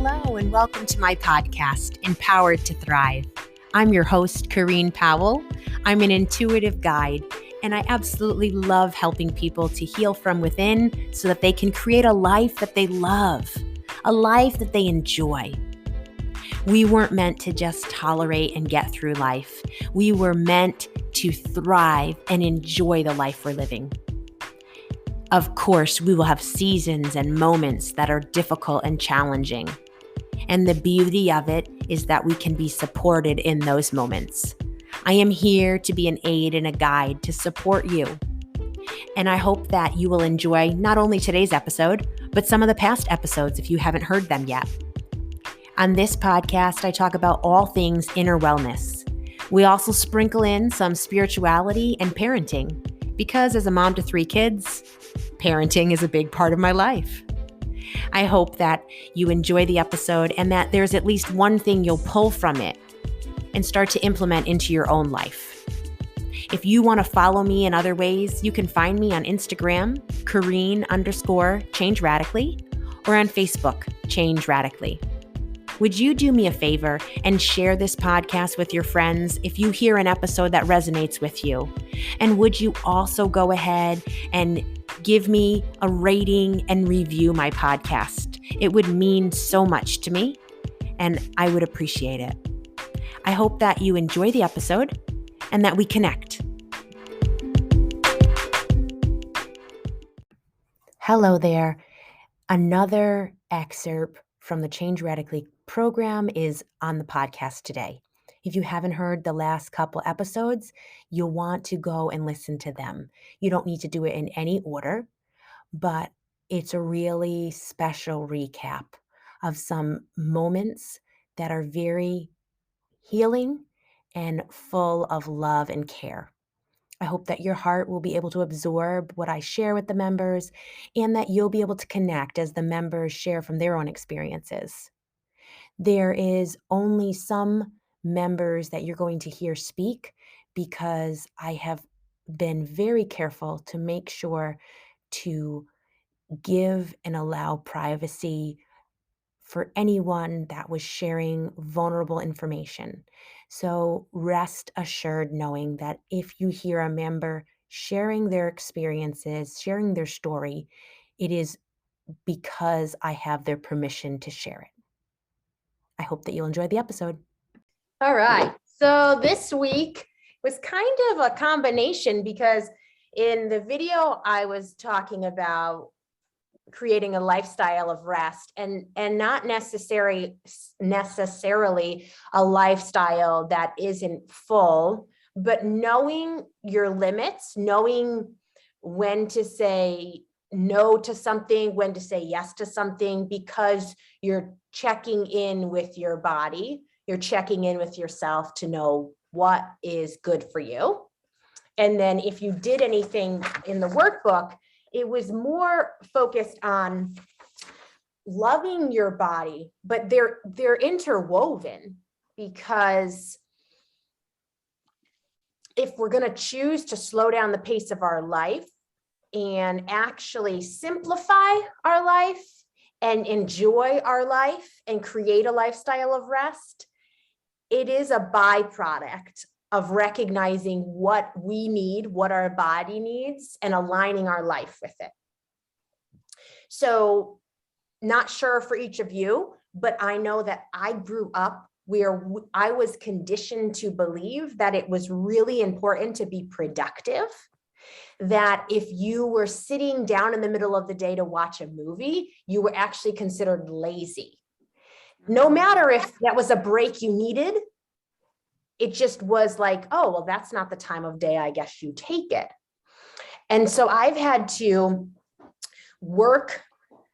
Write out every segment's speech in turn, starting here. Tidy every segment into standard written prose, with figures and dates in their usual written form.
Hello, and welcome to my podcast, Empowered to Thrive. I'm your host, Corinne Powell. I'm an intuitive guide, and I absolutely love helping people to heal from within so that they can create a life that they love, a life that they enjoy. We weren't meant to just tolerate and get through life. We were meant to thrive and enjoy the life we're living. Of course, we will have seasons and moments that are difficult and challenging. And the beauty of it is that we can be supported in those moments. I am here to be an aid and a guide to support you. And I hope that you will enjoy not only today's episode, but some of the past episodes if you haven't heard them yet. On this podcast, I talk about all things inner wellness. We also sprinkle in some spirituality and parenting, because as a mom to 3 kids, parenting is a big part of my life. I hope that you enjoy the episode and that there's at least one thing you'll pull from it and start to implement into your own life. If you want to follow me in other ways, you can find me on Instagram, Corinne_Change Radically, or on Facebook, Change Radically. Would you do me a favor and share this podcast with your friends if you hear an episode that resonates with you? And would you also go ahead and give me a rating and review my podcast? It would mean so much to me, and I would appreciate it. I hope that you enjoy the episode and that we connect. Hello there. Another excerpt from the Change Radically program is on the podcast today. If you haven't heard the last couple episodes, you'll want to go and listen to them. You don't need to do it in any order, but it's a really special recap of some moments that are very healing and full of love and care. I hope that your heart will be able to absorb what I share with the members and that you'll be able to connect as the members share from their own experiences. There is only some members that you're going to hear speak because I have been very careful to make sure to give and allow privacy for anyone that was sharing vulnerable information. So rest assured knowing that if you hear a member sharing their experiences, sharing their story, it is because I have their permission to share it. I hope that you'll enjoy the episode. All right. So this week was kind of a combination because in the video I was talking about creating a lifestyle of rest and not necessarily a lifestyle that isn't full, but knowing your limits, knowing when to say no to something, when to say yes to something, because you're checking in with your body, you're checking in with yourself to know what is good for you. And then if you did anything in the workbook, it was more focused on loving your body, but they're interwoven, because if we're going to choose to slow down the pace of our life and actually simplify our life and enjoy our life and create a lifestyle of rest, it is a byproduct of recognizing what we need, what our body needs, and aligning our life with it. So, not sure for each of you, but I know that I grew up where I was conditioned to believe that it was really important to be productive, that if you were sitting down in the middle of the day to watch a movie, you were actually considered lazy. No matter if that was a break you needed, it just was like, oh, well, that's not the time of day, I guess you take it. And so I've had to work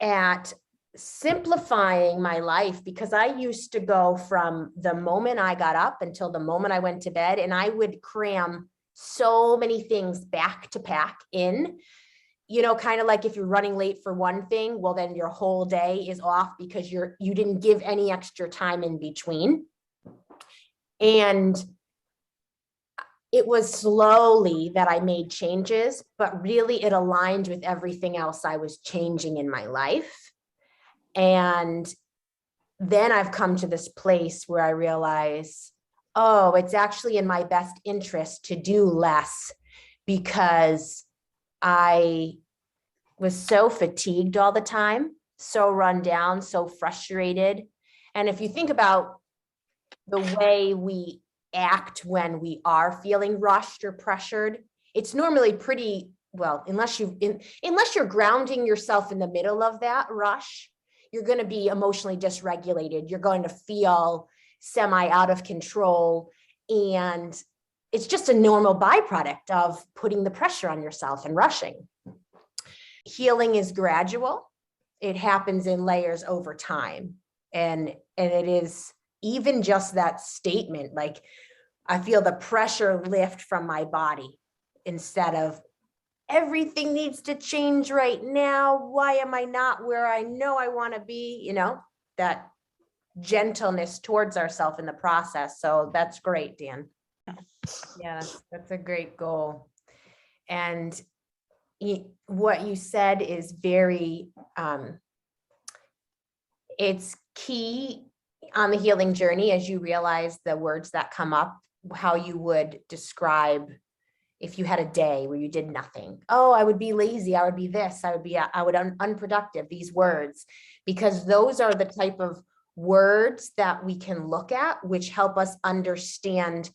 at simplifying my life, because I used to go from the moment I got up until the moment I went to bed, and I would cram so many things back to pack in, kind of like if you're running late for one thing, well, then your whole day is off because you didn't give any extra time in between. And it was slowly that I made changes, but really it aligned with everything else I was changing in my life. And then I've come to this place where I realize, oh, it's actually in my best interest to do less, because I was so fatigued all the time, so run down, so frustrated. And if you think about the way we act when we are feeling rushed or pressured, it's normally pretty well, unless you're grounding yourself in the middle of that rush, you're going to be emotionally dysregulated. You're going to feel semi out of control. And it's just a normal byproduct of putting the pressure on yourself and rushing. Healing is gradual. It happens in layers over time. And it is even just that statement, like, I feel the pressure lift from my body, instead of everything needs to change right now. Why am I not where I know I want to be? You know, that gentleness towards ourselves in the process. So that's great, Dan. Yeah, that's a great goal. And what you said is very, it's key on the healing journey, as you realize the words that come up, how you would describe if you had a day where you did nothing. Oh, I would be lazy. I would be this. I would unproductive, these words, because those are the type of words that we can look at, which help us understand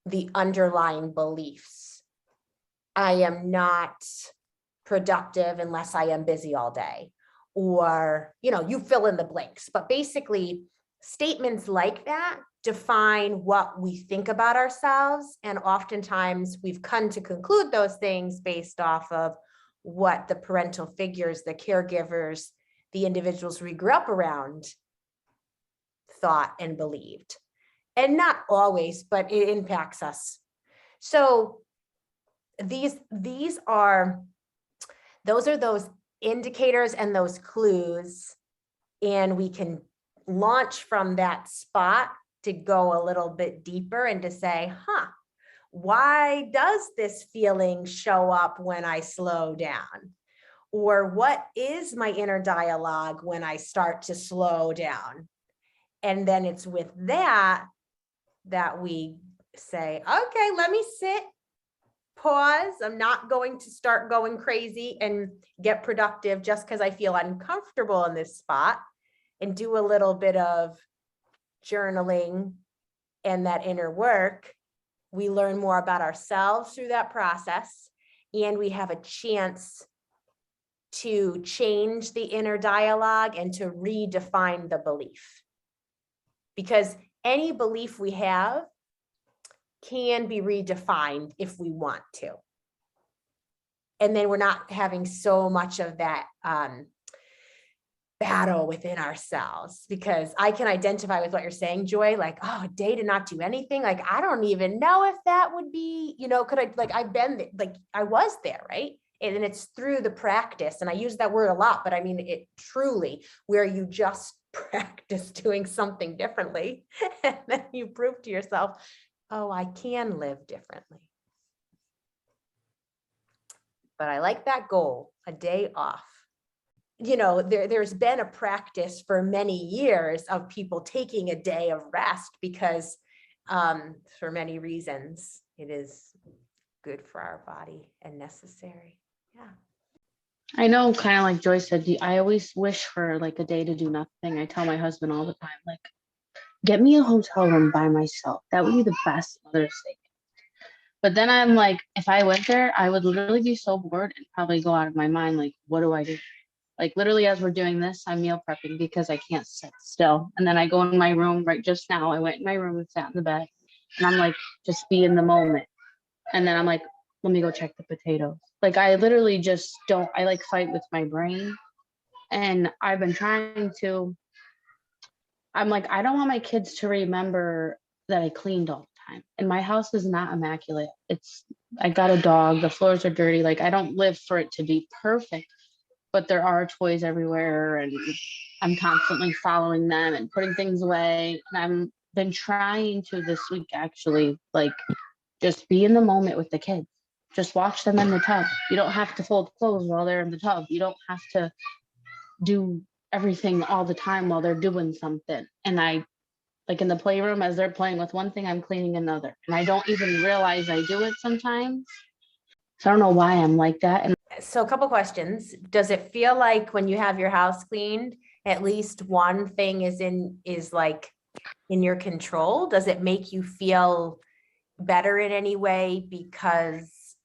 the underlying beliefs. I am not productive unless I am busy all day, or, you know, you fill in the blanks. But basically, statements like that define what we think about ourselves. And oftentimes we've come to conclude those things based off of what the parental figures, the caregivers, the individuals we grew up around thought and believed. And not always, but it impacts us. So those are those indicators and those clues. And we can launch from that spot to go a little bit deeper and to say, why does this feeling show up when I slow down? Or what is my inner dialogue when I start to slow down? And then it's with that we say, okay, let me sit, pause. I'm not going to start going crazy and get productive just because I feel uncomfortable in this spot, and do a little bit of journaling and that inner work. We learn more about ourselves through that process, and we have a chance to change the inner dialogue and to redefine the belief. Because any belief we have can be redefined if we want to. And then we're not having so much of that battle within ourselves, because I can identify with what you're saying, Joy, like, oh, a day to not do anything. Like, I don't even know if that would be, you know, could I, like, I've been, like, I was there, right? And it's through the practice. And I use that word a lot, but I mean it truly, where you just practice doing something differently. And then you prove to yourself, oh, I can live differently. But I like that goal, a day off. You know, there's been a practice for many years of people taking a day of rest, because for many reasons, it is good for our body and necessary. Yeah. I know, kind of like Joyce said, I always wish for like a day to do nothing. I tell my husband all the time, like, get me a hotel room by myself. That would be the best Mother's Day. But then I'm like, if I went there, I would literally be so bored and probably go out of my mind. Like, what do I do? Like, literally, as we're doing this, I'm meal prepping because I can't sit still. And then I go in my room right just now. I went in my room and sat in the bed, and I'm like, just be in the moment. And then I'm like, let me go check the potatoes. Like, I literally just don't, I like fight with my brain. And I've been trying to, I'm like, I don't want my kids to remember that I cleaned all the time. And my house is not immaculate. I got a dog, the floors are dirty. Like, I don't live for it to be perfect, but there are toys everywhere, and I'm constantly following them and putting things away. And I've been trying to this week, actually, like, just be in the moment with the kids. Just watch them in the tub. You don't have to fold clothes while they're in the tub. You don't have to do everything all the time while they're doing something. And I, like in the playroom, as they're playing with one thing, I'm cleaning another. And I don't even realize I do it sometimes. So I don't know why I'm like that. And So a couple questions. Does it feel like when you have your house cleaned, at least one thing is like in your control? Does it make you feel better in any way because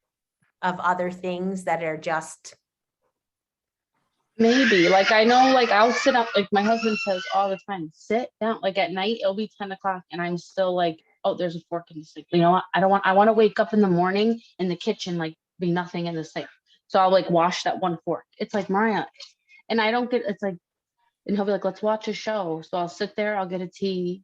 of other things that are just, maybe, like, I know, like, I'll sit up, like my husband says all the time, sit down, like at night, it'll be 10 o'clock and I'm still like, oh, there's a fork in the sink. You know what? I want to wake up in the morning in the kitchen, like be nothing in the sink. So I'll like wash that one fork. It's like, Mariah, and I don't get, it's like, and he'll be like, let's watch a show. So I'll sit there, I'll get a tea,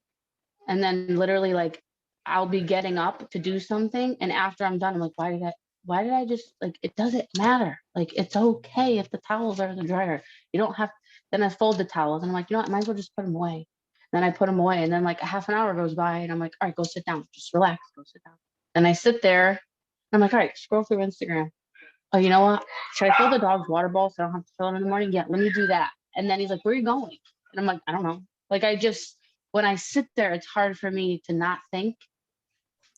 and then literally like I'll be getting up to do something. And after I'm done, I'm like, why did I just, like, it doesn't matter. Like, it's okay if the towels are in the dryer. You don't have, then I fold the towels and I'm like, you know what, I might as well just put them away. Then I put them away. And then like a half an hour goes by and I'm like, all right, go sit down, just relax, go sit down. And I sit there and I'm like, all right, scroll through Instagram. Oh, you know what? Should I fill the dog's water bowl so I don't have to fill it in the morning? Yeah, let me do that. And then he's like, where are you going? And I'm like, I don't know. Like, I just, when I sit there, it's hard for me to not think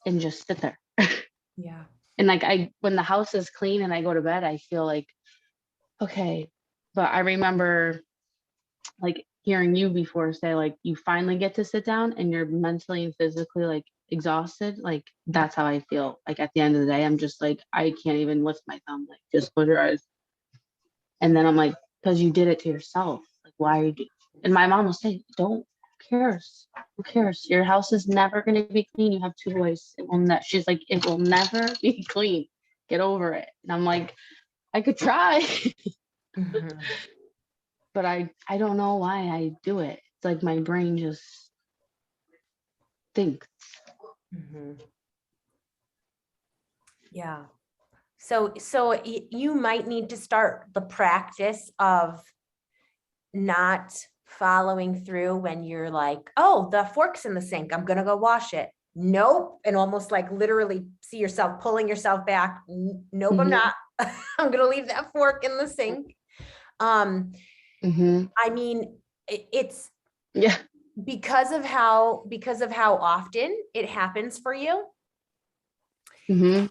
and just sit there. yeah. And like, when the house is clean and I go to bed, I feel like, okay. But I remember like hearing you before say, like, you finally get to sit down and you're mentally and physically like exhausted. Like, that's how I feel. Like, at the end of the day, I'm just like, I can't even lift my thumb. Like, just close your eyes. And then I'm like, because you did it to yourself. Like, why are you doing? And my mom will say, don't, who cares? Who cares? Your house is never going to be clean. You have two boys. It will not. She's like, it will never be clean. Get over it. And I'm like, I could try, Mhm. but I don't know why I do it. It's like my brain just thinks. Mhm. Yeah. So you might need to start the practice of not following through when you're like, oh, the fork's in the sink, I'm gonna go wash it. Nope. And almost like literally see yourself pulling yourself back. Nope, I'm Mm-hmm. not. I'm gonna leave that fork in the sink. Mm-hmm. I mean, it's Yeah. because of how often it happens for you. Mm-hmm.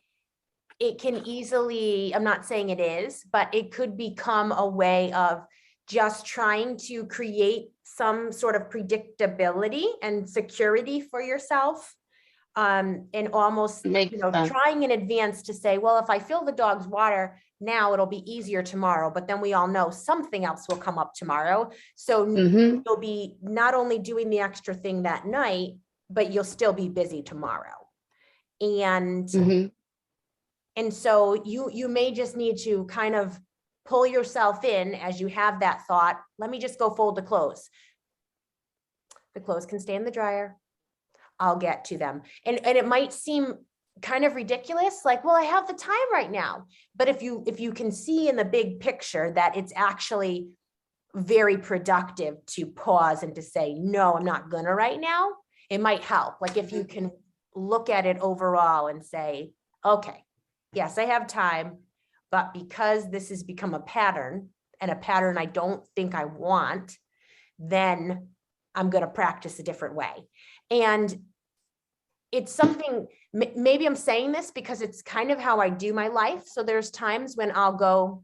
It can easily, I'm not saying it is, but it could become a way of just trying to create some sort of predictability and security for yourself. And almost, Makes sense. trying in advance to say, well, if I fill the dog's water now, it'll be easier tomorrow. But then we all know something else will come up tomorrow. So Mm-hmm. you'll be not only doing the extra thing that night, but you'll still be busy tomorrow. And Mm-hmm. and so you may just need to kind of pull yourself in as you have that thought, let me just go fold the clothes. The clothes can stay in the dryer. I'll get to them. And it might seem kind of ridiculous, like, well, I have the time right now. But if you can see in the big picture that it's actually very productive to pause and to say, no, I'm not gonna right now, it might help. Like if you can look at it overall and say, okay, yes, I have time, but because this has become a pattern and a pattern I don't think I want, then I'm going to practice a different way. And it's something, maybe I'm saying this because it's kind of how I do my life. So there's times when I'll go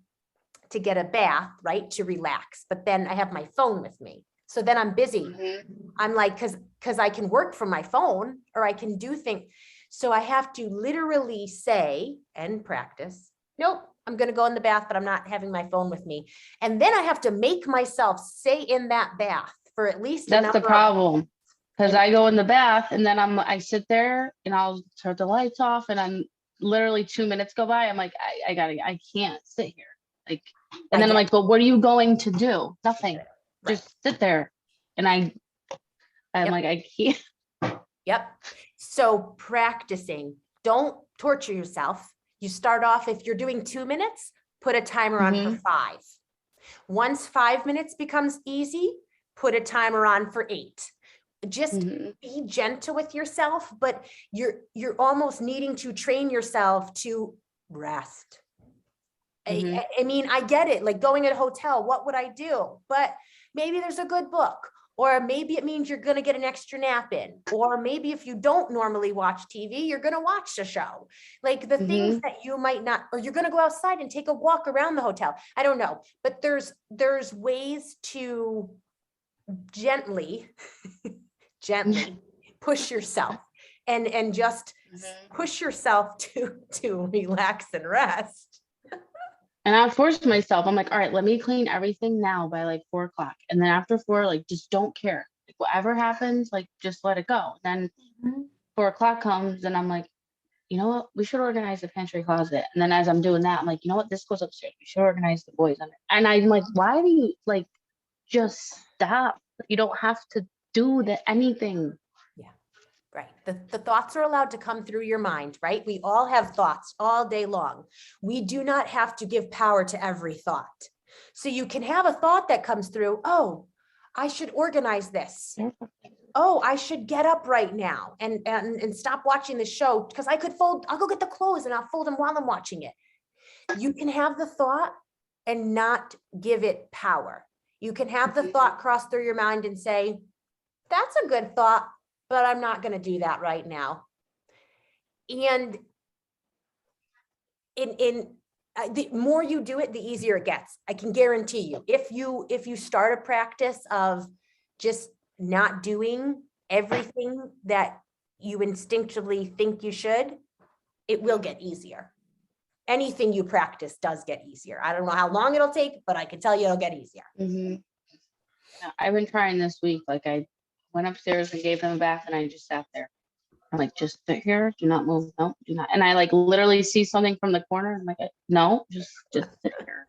to get a bath, right, to relax, but then I have my phone with me. So then I'm busy. Mm-hmm. I'm like, because I can work from my phone or I can do things. So I have to literally say and practice, nope, I'm going to go in the bath, but I'm not having my phone with me. And then I have to make myself stay in that bath for at least That's the problem. Because I go in the bath and then I sit there and I'll turn the lights off and I'm literally 2 minutes go by. I'm like, I can't sit here. Like, and then I'm like, but what are you going to do? Nothing. Right. Just sit there. And I'm Yep. like, I can't. Yep. So practicing, don't torture yourself. You start off, if you're doing 2 minutes, put a timer on for 5. Once 5 minutes becomes easy, put a timer on for 8. Just be gentle with yourself, but you're almost needing to train yourself to rest. Mm-hmm. I mean, I get it. Like going at a hotel, what would I do? But maybe there's a good book, or maybe it means you're going to get an extra nap in, or maybe if you don't normally watch TV, you're going to watch a show. Like the things that you might not, or you're going to go outside and take a walk around the hotel. I don't know, but there's ways to gently push yourself and just push yourself to relax and rest. And I forced myself. I'm like, all right, let me clean everything now by like 4:00. And then after 4, like, just don't care. Like, whatever happens, like, just let it go. Then 4:00 comes and I'm like, you know what? We should organize the pantry closet. And then as I'm doing that, I'm like, you know what? This goes upstairs. We should organize the boys under. And I'm like, why do you like just stop? You don't have to do anything. Right. The thoughts are allowed to come through your mind, right? We all have thoughts all day long. We do not have to give power to every thought. So you can have a thought that comes through, oh, I should organize this. Oh, I should get up right now and stop watching the show because I'll go get the clothes and I'll fold them while I'm watching it. You can have the thought and not give it power. You can have the thought cross through your mind and say, that's a good thought, but I'm not going to do that right now. And the more you do it, the easier it gets. I can guarantee you, if you start a practice of just not doing everything that you instinctively think you should, it will get easier. Anything you practice does get easier. I don't know how long it'll take, but I can tell you it'll get easier. I've been trying this week. Like, I went upstairs and gave them a bath and I just sat there. I'm like, just sit here, do not move, no, do not. And I like literally see something from the corner. I'm like, no, just sit here.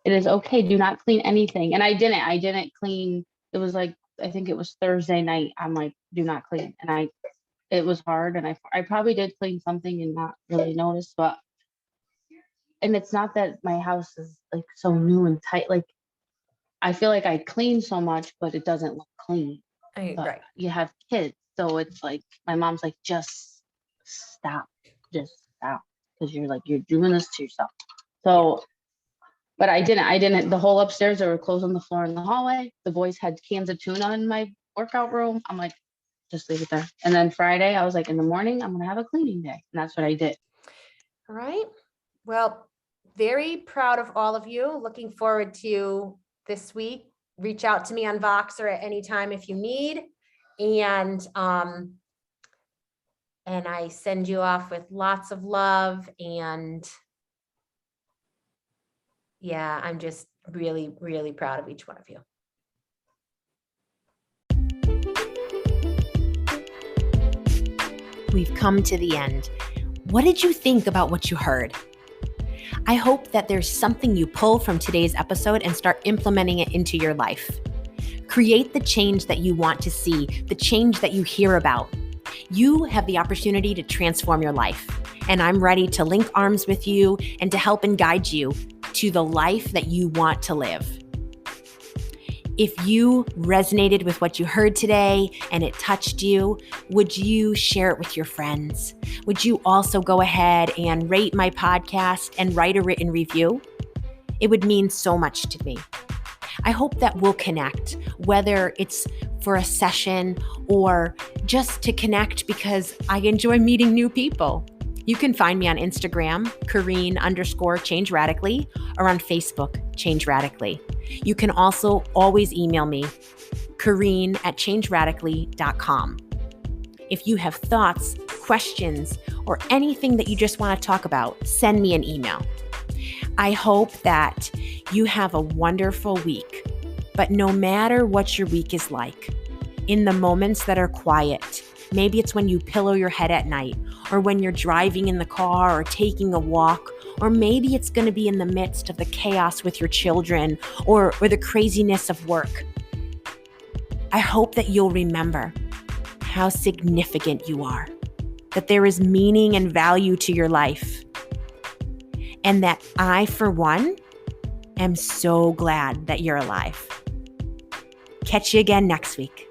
It is okay, do not clean anything. And I didn't clean. It was like, I think it was Thursday night. I'm like, do not clean. And it was hard. And I probably did clean something and not really notice, and it's not that my house is like so new and tight. Like, I feel like I clean so much, but it doesn't look clean. Right. You have kids, so it's like my mom's like, just stop, because you're doing this to yourself. So, but I didn't. The whole upstairs, there were clothes on the floor in the hallway. The boys had cans of tuna in my workout room. I'm like, just leave it there. And then Friday, I was like, in the morning, I'm gonna have a cleaning day, and that's what I did. All right. Well, very proud of all of you. Looking forward to this week. Reach out to me on Voxer at any time if you need. And I send you off with lots of love. And yeah, I'm just really, really proud of each one of you. We've come to the end. What did you think about what you heard? I hope that there's something you pull from today's episode and start implementing it into your life. Create the change that you want to see, the change that you hear about. You have the opportunity to transform your life, and I'm ready to link arms with you and to help and guide you to the life that you want to live. If you resonated with what you heard today and it touched you, would you share it with your friends? Would you also go ahead and rate my podcast and write a written review? It would mean so much to me. I hope that we'll connect, whether it's for a session or just to connect because I enjoy meeting new people. You can find me on Instagram, Corinne_Change Radically, or on Facebook, Change Radically. You can also always email me, Corinne@changeradically.com. If you have thoughts, questions, or anything that you just want to talk about, send me an email. I hope that you have a wonderful week. But no matter what your week is like, in the moments that are quiet, maybe it's when you pillow your head at night, or when you're driving in the car or taking a walk, or maybe it's going to be in the midst of the chaos with your children or the craziness of work. I hope that you'll remember how significant you are, that there is meaning and value to your life, and that I, for one, am so glad that you're alive. Catch you again next week.